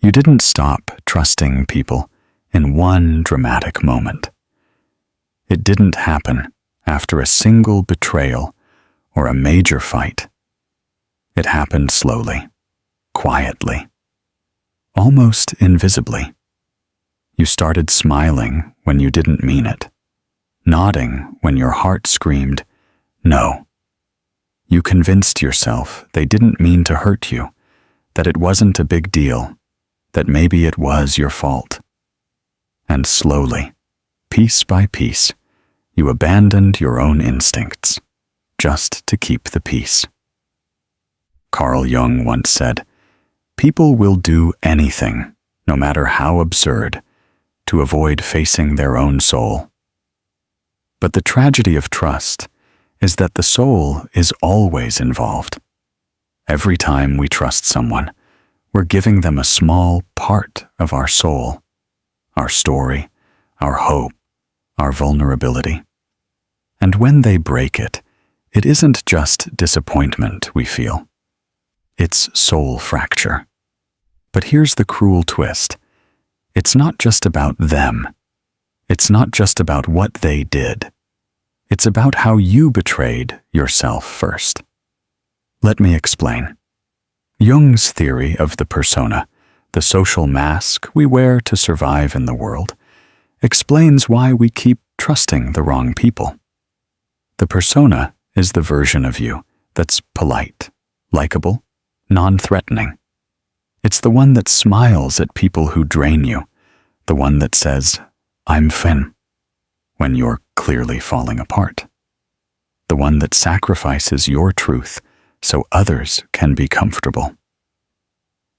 You didn't stop trusting people in one dramatic moment. It didn't happen after a single betrayal or a major fight. It happened slowly, quietly, almost invisibly. You started smiling when you didn't mean it, nodding when your heart screamed, no. You convinced yourself they didn't mean to hurt you, that it wasn't a big deal, that maybe it was your fault. And slowly, piece by piece, you abandoned your own instincts, just to keep the peace. Carl Jung once said, "People will do anything, no matter how absurd, to avoid facing their own soul." But the tragedy of trust is that the soul is always involved. Every time we trust someone, we're giving them a small part of our soul, our story, our hope, our vulnerability. And when they break it, it isn't just disappointment we feel. It's soul fracture. But here's the cruel twist. It's not just about them. It's not just about what they did. It's about how you betrayed yourself first. Let me explain. Jung's theory of the persona, the social mask we wear to survive in the world, explains why we keep trusting the wrong people. The persona is the version of you that's polite, likable, non-threatening. It's the one that smiles at people who drain you, the one that says, "I'm fine," when you're clearly falling apart. The one that sacrifices your truth so others can be comfortable.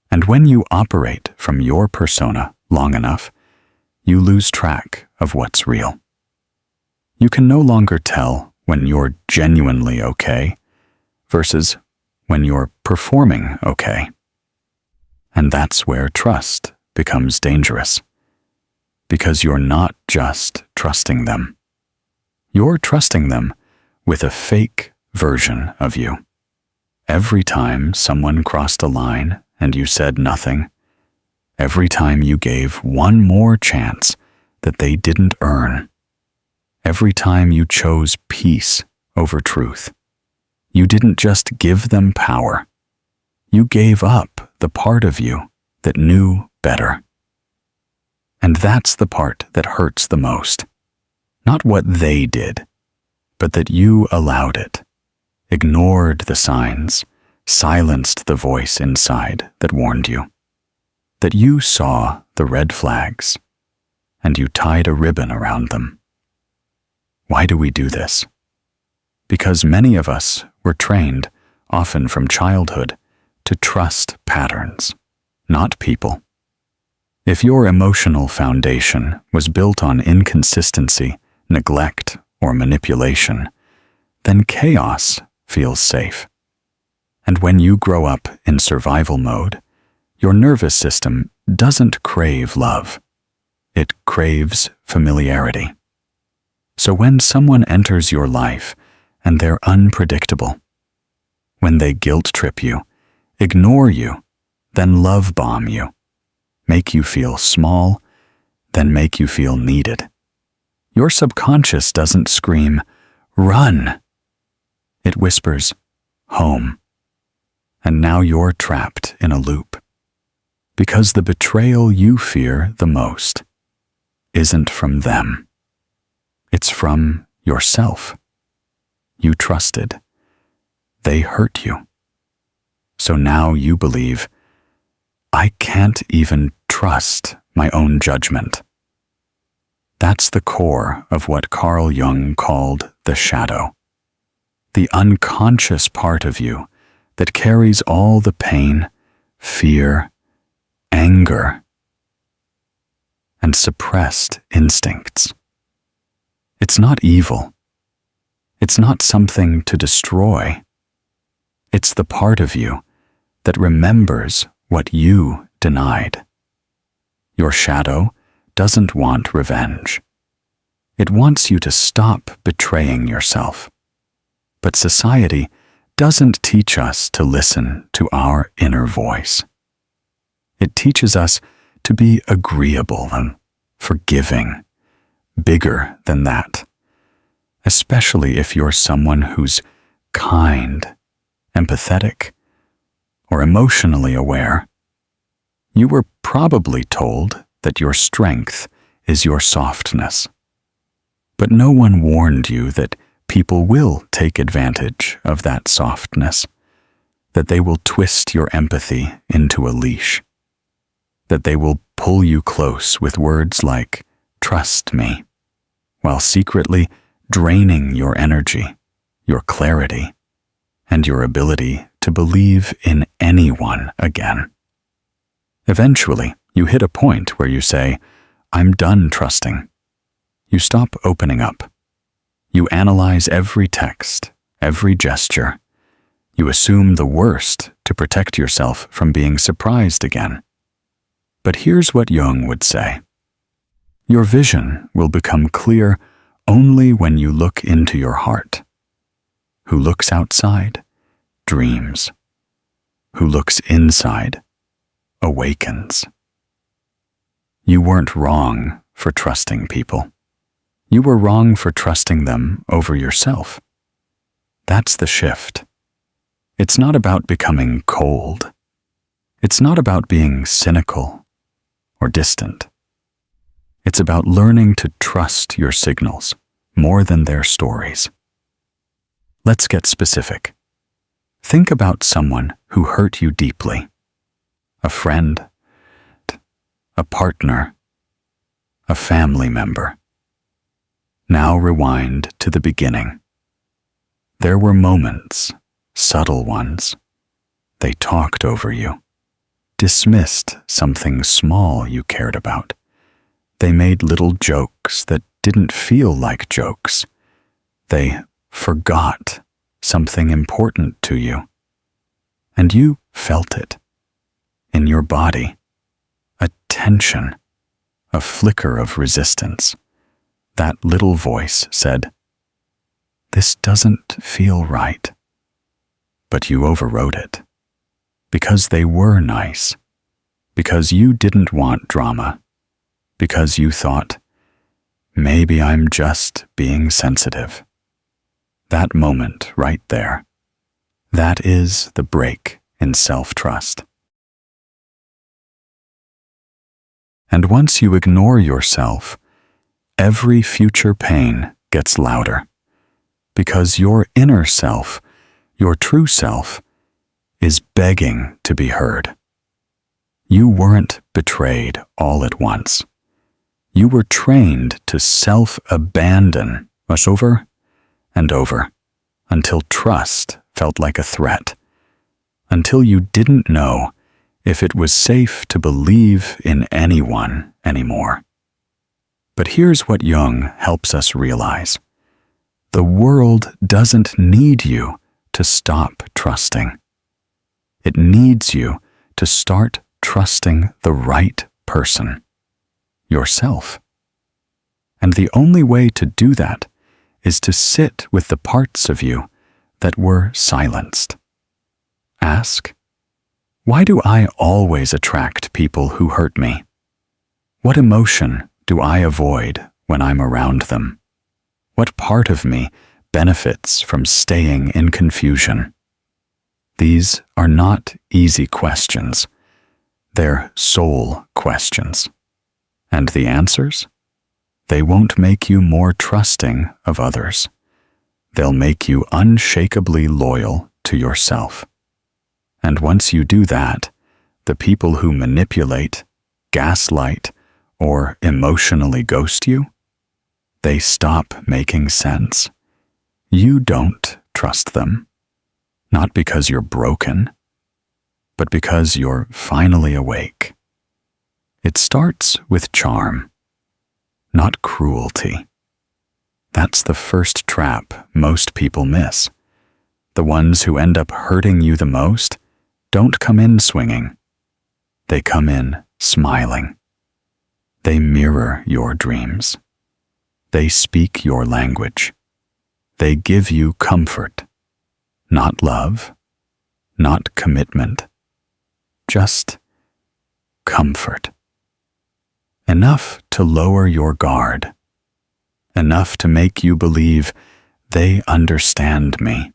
And when you operate from your persona long enough, you lose track of what's real. You can no longer tell when you're genuinely okay versus when you're performing okay. And that's where trust becomes dangerous. Because you're not just trusting them. You're trusting them with a fake version of you. Every time someone crossed a line and you said nothing, every time you gave one more chance that they didn't earn, every time you chose peace over truth, you didn't just give them power. You gave up the part of you that knew better. And that's the part that hurts the most. Not what they did, but that you allowed it, ignored the signs, silenced the voice inside that warned you, that you saw the red flags, and you tied a ribbon around them. Why do we do this? Because many of us were trained, often from childhood, to trust patterns, not people. If your emotional foundation was built on inconsistency, neglect, or manipulation, then chaos feels safe. And when you grow up in survival mode, your nervous system doesn't crave love. It craves familiarity. So when someone enters your life and they're unpredictable, when they guilt trip you, ignore you, then love bomb you, make you feel small, then make you feel needed, your subconscious doesn't scream, "Run!" It whispers, "Home." And now you're trapped in a loop. Because the betrayal you fear the most isn't from them. It's from yourself. You trusted. They hurt you. So now you believe, "I can't even trust my own judgment." That's the core of what Carl Jung called the shadow, the unconscious part of you that carries all the pain, fear, anger, and suppressed instincts. It's not evil. It's not something to destroy. It's the part of you that remembers what you denied. Your shadow doesn't want revenge. It wants you to stop betraying yourself. But society doesn't teach us to listen to our inner voice. It teaches us to be agreeable and forgiving, bigger than that, especially if you're someone who's kind, empathetic, or emotionally aware. You were probably told that your strength is your softness. But no one warned you that people will take advantage of that softness, that they will twist your empathy into a leash, that they will pull you close with words like, "Trust me," while secretly draining your energy, your clarity, and your ability to believe in anyone again. Eventually, you hit a point where you say, "I'm done trusting." You stop opening up. You analyze every text, every gesture. You assume the worst to protect yourself from being surprised again. But here's what Jung would say. Your vision will become clear only when you look into your heart. Who looks outside, dreams. Who looks inside, awakens. You weren't wrong for trusting people. You were wrong for trusting them over yourself. That's the shift. It's not about becoming cold. It's not about being cynical or distant. It's about learning to trust your signals more than their stories. Let's get specific. Think about someone who hurt you deeply. A friend, a partner, a family member. Now rewind to the beginning. There were moments, subtle ones. They talked over you, dismissed something small you cared about. They made little jokes that didn't feel like jokes. They forgot something important to you. And you felt it. In your body. A tension. A flicker of resistance. That little voice said, "This doesn't feel right." But you overrode it. Because they were nice. Because you didn't want drama. Because you thought, maybe I'm just being sensitive. That moment right there. That is the break in self-trust. And once you ignore yourself, every future pain gets louder, because your inner self, your true self, is begging to be heard. You weren't betrayed all at once. You were trained to self-abandon us over and over, until trust felt like a threat, until you didn't know if it was safe to believe in anyone anymore. But here's what Jung helps us realize. The world doesn't need you to stop trusting. It needs you to start trusting the right person, yourself. And the only way to do that is to sit with the parts of you that were silenced. Ask, why do I always attract people who hurt me? What emotion do I avoid when I'm around them? What part of me benefits from staying in confusion? These are not easy questions. They're soul questions. And the answers? They won't make you more trusting of others. They'll make you unshakably loyal to yourself. And once you do that, the people who manipulate, gaslight, or emotionally ghost you, they stop making sense. You don't trust them. Not because you're broken, but because you're finally awake. It starts with charm, not cruelty. That's the first trap most people miss. The ones who end up hurting you the most don't come in swinging. They come in smiling. They mirror your dreams. They speak your language. They give you comfort. Not love, not commitment, just comfort. Enough to lower your guard. Enough to make you believe they understand me.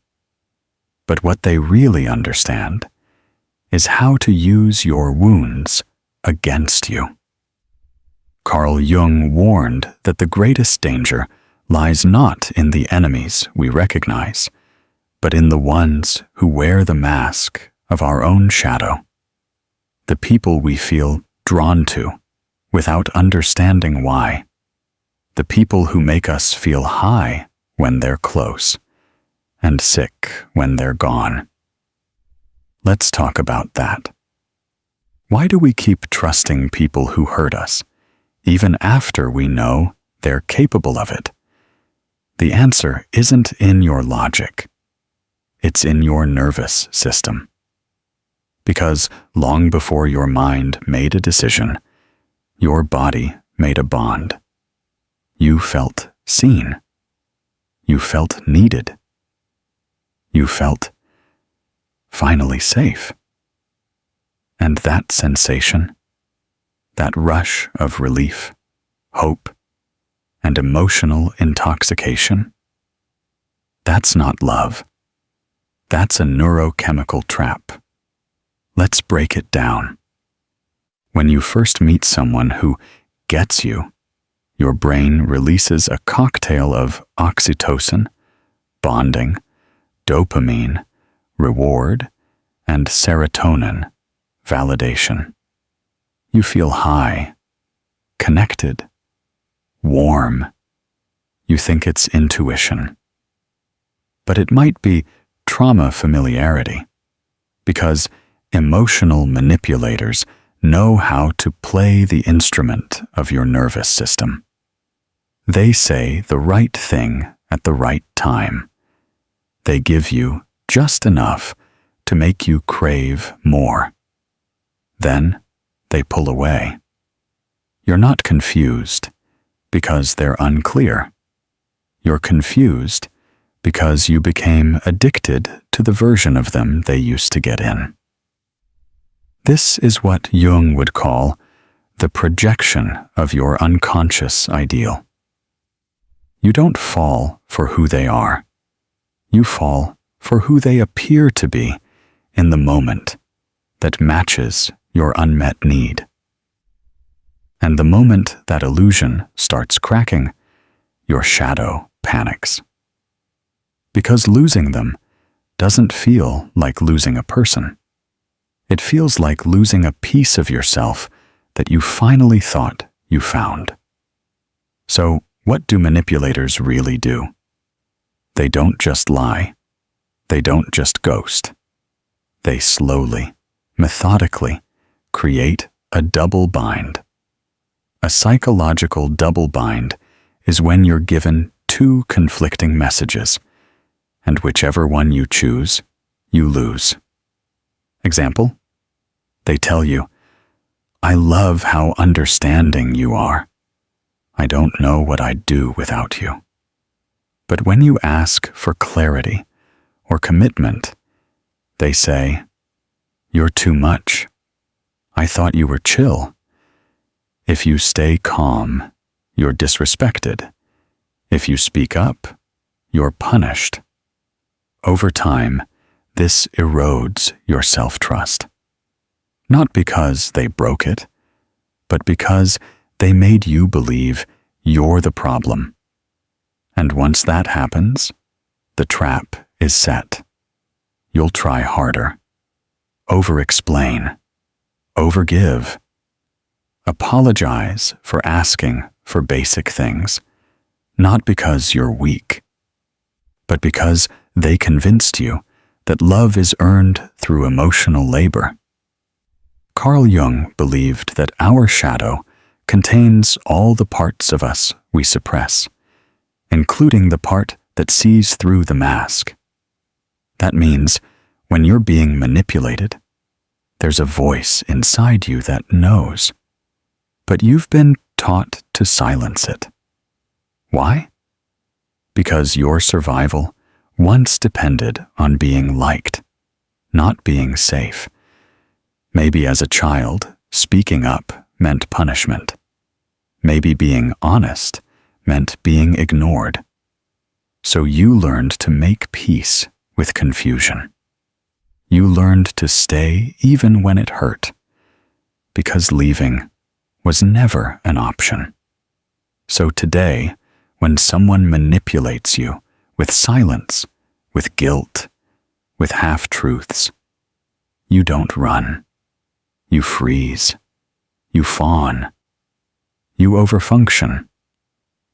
But what they really understand is how to use your wounds against you. Carl Jung warned that the greatest danger lies not in the enemies we recognize, but in the ones who wear the mask of our own shadow. The people we feel drawn to without understanding why. The people who make us feel high when they're close and sick when they're gone. Let's talk about that. Why do we keep trusting people who hurt us, even after we know they're capable of it? The answer isn't in your logic. It's in your nervous system. Because long before your mind made a decision, your body made a bond. You felt seen. You felt needed. You felt finally safe. And that sensation, that rush of relief, hope, and emotional intoxication, that's not love. That's a neurochemical trap. Let's break it down. When you first meet someone who gets you, your brain releases a cocktail of oxytocin, bonding, dopamine, reward, and serotonin, validation. You feel high, connected, warm. You think it's intuition. But it might be trauma familiarity, because emotional manipulators know how to play the instrument of your nervous system. They say the right thing at the right time. They give you just enough to make you crave more. Then they pull away. You're not confused because they're unclear. You're confused because you became addicted to the version of them they used to get in. This is what Jung would call the projection of your unconscious ideal. You don't fall for who they are. You fall for who they appear to be in the moment that matches your unmet need. And the moment that illusion starts cracking, your shadow panics. Because losing them doesn't feel like losing a person. It feels like losing a piece of yourself that you finally thought you found. So, what do manipulators really do? They don't just lie. They don't just ghost. They slowly, methodically create a double bind. A psychological double bind is when you're given two conflicting messages, and whichever one you choose, you lose. Example? They tell you, "I love how understanding you are. I don't know what I'd do without you." But when you ask for clarity or commitment, they say, "You're too much. I thought you were chill. If you stay calm, you're disrespected. If you speak up, you're punished." Over time, this erodes your self-trust. Not because they broke it, but because they made you believe you're the problem. And once that happens, the trap is set. You'll try harder, over-explain, overgive, apologize for asking for basic things, not because you're weak, but because they convinced you that love is earned through emotional labor. Carl Jung believed that our shadow contains all the parts of us we suppress, including the part that sees through the mask. That means when you're being manipulated, there's a voice inside you that knows, but you've been taught to silence it. Why? Because your survival once depended on being liked, not being safe. Maybe as a child, speaking up meant punishment. Maybe being honest meant being ignored. So you learned to make peace with confusion. You learned to stay even when it hurt, because leaving was never an option. So today, when someone manipulates you with silence, with guilt, with half-truths, you don't run. You freeze. You fawn. You overfunction.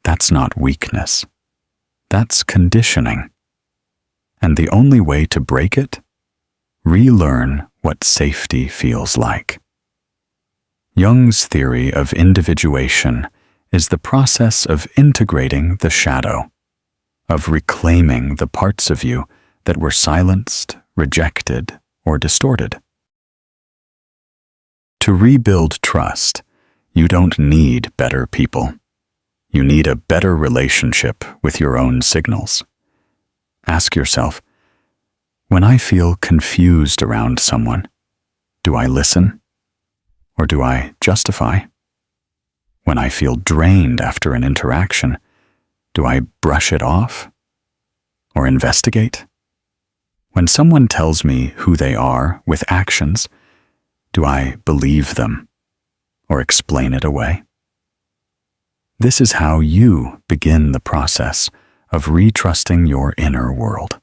That's not weakness. That's conditioning. And the only way to break it? Relearn what safety feels like. Jung's theory of individuation is the process of integrating the shadow, of reclaiming the parts of you that were silenced, rejected, or distorted. To rebuild trust, you don't need better people. You need a better relationship with your own signals. Ask yourself, when I feel confused around someone, do I listen? Or do I justify? When I feel drained after an interaction, do I brush it off? Or investigate? When someone tells me who they are with actions, do I believe them or explain it away? This is how you begin the process of retrusting your inner world.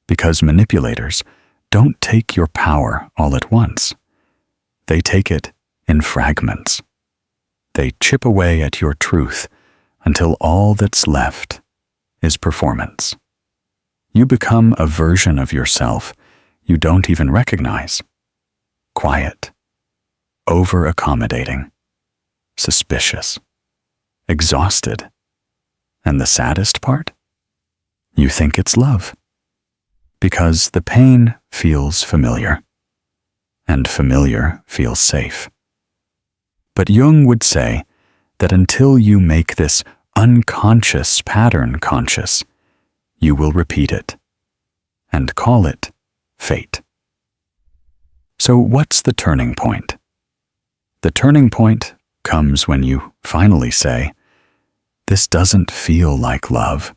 Because manipulators don't take your power all at once. They take it in fragments. They chip away at your truth until all that's left is performance. You become a version of yourself you don't even recognize. Quiet, over-accommodating, suspicious, exhausted. And the saddest part? You think it's love. Because the pain feels familiar, and familiar feels safe. But Jung would say that until you make this unconscious pattern conscious, you will repeat it and call it fate. So what's the turning point? The turning point comes when you finally say, "This doesn't feel like love."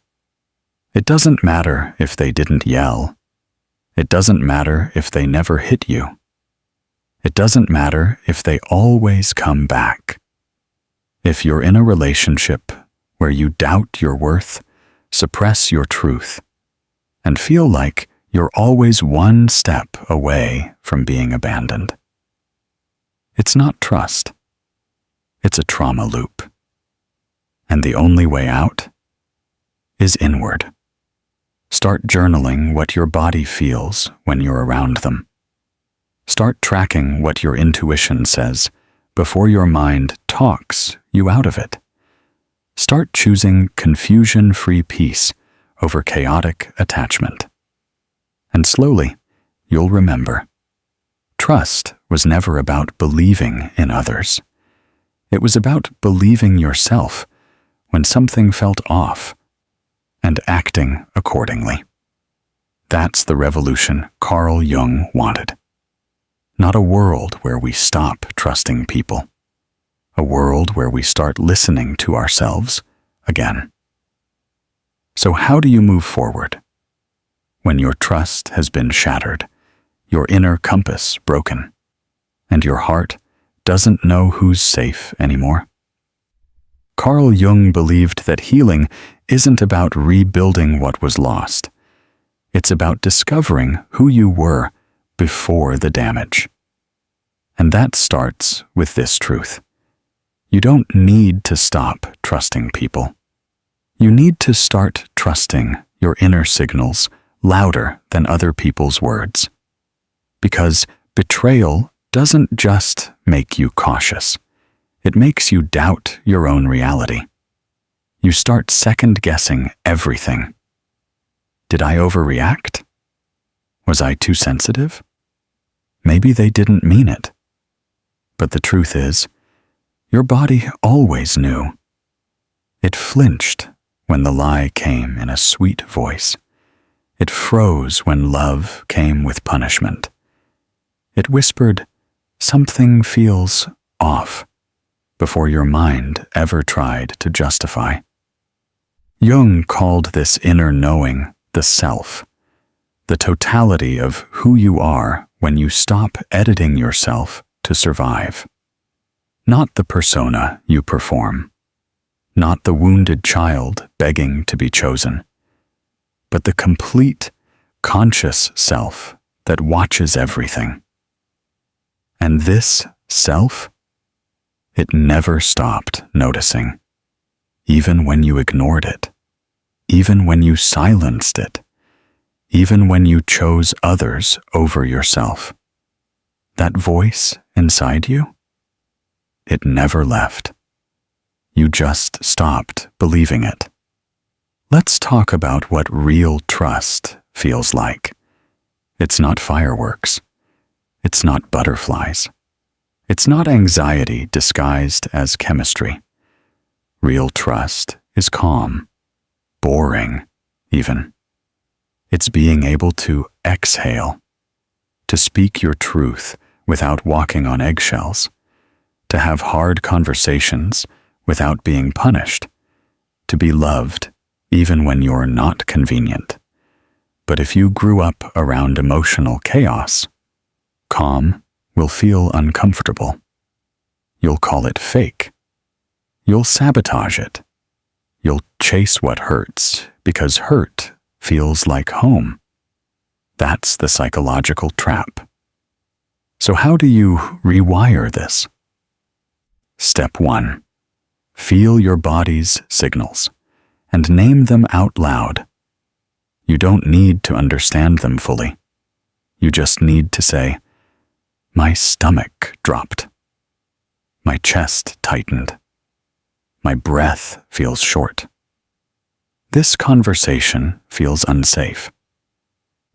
It doesn't matter if they didn't yell. It doesn't matter if they never hit you. It doesn't matter if they always come back. If you're in a relationship where you doubt your worth, suppress your truth, and feel like you're always one step away from being abandoned, it's not trust. It's a trauma loop. And the only way out is inward. Start journaling what your body feels when you're around them. Start tracking what your intuition says before your mind talks you out of it. Start choosing confusion-free peace over chaotic attachment. And slowly, you'll remember. Trust was never about believing in others. It was about believing yourself when something felt off, and acting accordingly. That's the revolution Carl Jung wanted. Not a world where we stop trusting people. A world where we start listening to ourselves again. So how do you move forward? When your trust has been shattered, your inner compass broken, and your heart doesn't know who's safe anymore? Carl Jung believed that healing isn't about rebuilding what was lost. It's about discovering who you were before the damage. And that starts with this truth. You don't need to stop trusting people. You need to start trusting your inner signals louder than other people's words. Because betrayal doesn't just make you cautious. It makes you doubt your own reality. You start second-guessing everything. Did I overreact? Was I too sensitive? Maybe they didn't mean it. But the truth is, your body always knew. It flinched when the lie came in a sweet voice. It froze when love came with punishment. It whispered, something feels off before your mind ever tried to justify. Jung called this inner knowing the self, the totality of who you are when you stop editing yourself to survive. Not the persona you perform, not the wounded child begging to be chosen, but the complete, conscious self that watches everything. And this self, it never stopped noticing, even when you ignored it, even when you silenced it, even when you chose others over yourself. That voice inside you, it never left. You just stopped believing it. Let's talk about what real trust feels like. It's not fireworks. It's not butterflies. It's not anxiety disguised as chemistry. Real trust is calm, boring, even. It's being able to exhale, to speak your truth without walking on eggshells, to have hard conversations without being punished, to be loved even when you're not convenient. But if you grew up around emotional chaos, calm will feel uncomfortable. You'll call it fake. You'll sabotage it. You'll chase what hurts because hurt feels like home. That's the psychological trap. So how do you rewire this? Step 1. Feel your body's signals and name them out loud. You don't need to understand them fully. You just need to say, "My stomach dropped. My chest tightened. My breath feels short. This conversation feels unsafe."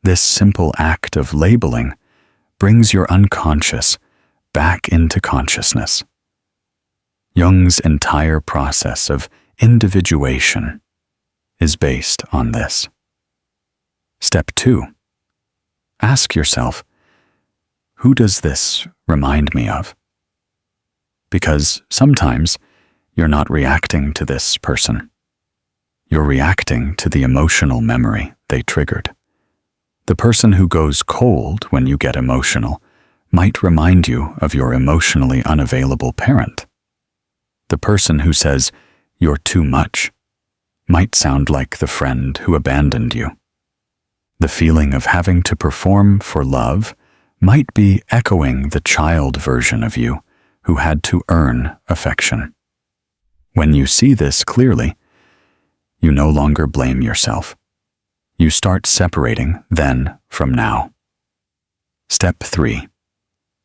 This simple act of labeling brings your unconscious back into consciousness. Jung's entire process of individuation is based on this. Step 2. Ask yourself, who does this remind me of? Because sometimes you're not reacting to this person. You're reacting to the emotional memory they triggered. The person who goes cold when you get emotional might remind you of your emotionally unavailable parent. The person who says, "You're too much," might sound like the friend who abandoned you. The feeling of having to perform for love might be echoing the child version of you who had to earn affection. When you see this clearly, you no longer blame yourself. You start separating then from now. Step 3.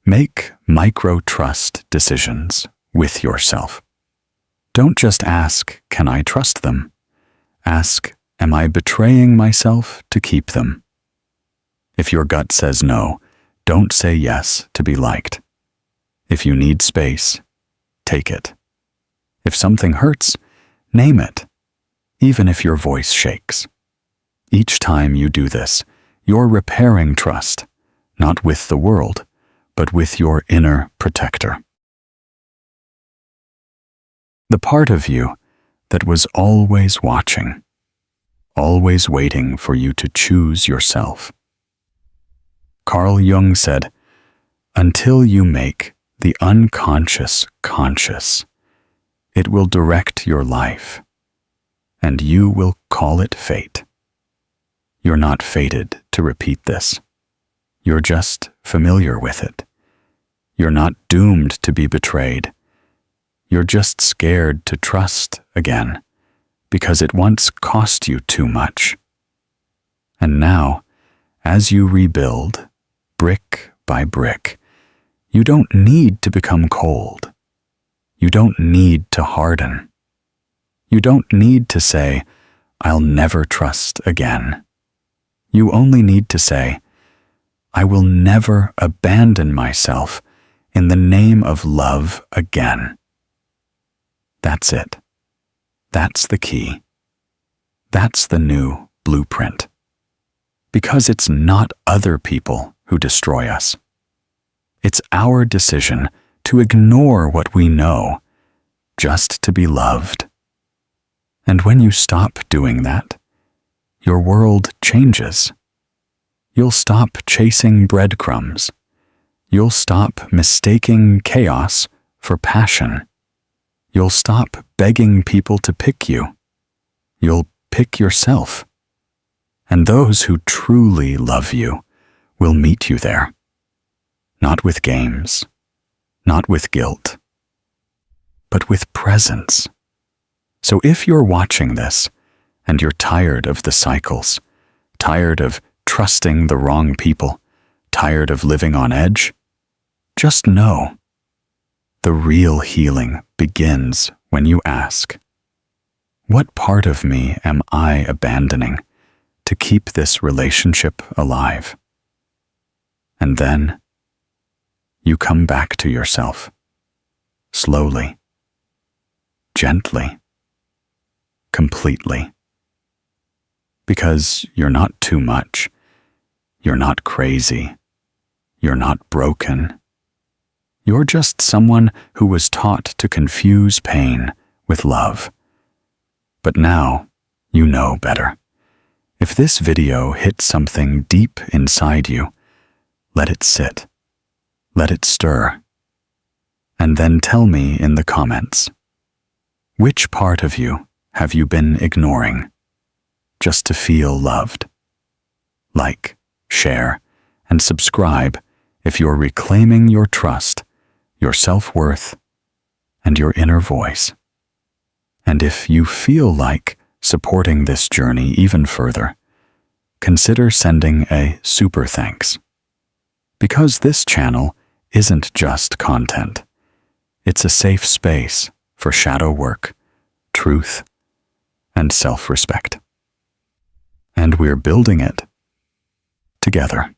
Make micro-trust decisions with yourself. Don't just ask, "Can I trust them?" Ask, "Am I betraying myself to keep them?" If your gut says no, don't say yes to be liked. If you need space, take it. If something hurts, name it, even if your voice shakes. Each time you do this, you're repairing trust, not with the world, but with your inner protector. The part of you that was always watching, always waiting for you to choose yourself. Carl Jung said, "Until you make the unconscious conscious, it will direct your life, and you will call it fate." You're not fated to repeat this. You're just familiar with it. You're not doomed to be betrayed. You're just scared to trust again, because it once cost you too much. And now, as you rebuild, brick by brick, you don't need to become cold. You don't need to harden. You don't need to say, "I'll never trust again." You only need to say, "I will never abandon myself in the name of love again." That's it. That's the key. That's the new blueprint. Because it's not other people who destroy us. It's our decision to ignore what we know, just to be loved. And when you stop doing that, your world changes. You'll stop chasing breadcrumbs. You'll stop mistaking chaos for passion. You'll stop begging people to pick you. You'll pick yourself. And those who truly love you will meet you there. Not with games, not with guilt, but with presence. So if you're watching this and you're tired of the cycles, tired of trusting the wrong people, tired of living on edge, just know the real healing begins when you ask, what part of me am I abandoning to keep this relationship alive? And then you come back to yourself, slowly, gently, completely. Because you're not too much, you're not crazy, you're not broken. You're just someone who was taught to confuse pain with love. But now you know better. If this video hit something deep inside you, let it sit. Let it stir. And then tell me in the comments, which part of you have you been ignoring just to feel loved? Like, share, and subscribe if you're reclaiming your trust, your self-worth, and your inner voice. And if you feel like supporting this journey even further, consider sending a super thanks. Because this channel isn't just content. It's a safe space for shadow work, truth, and self-respect. And we're building it together.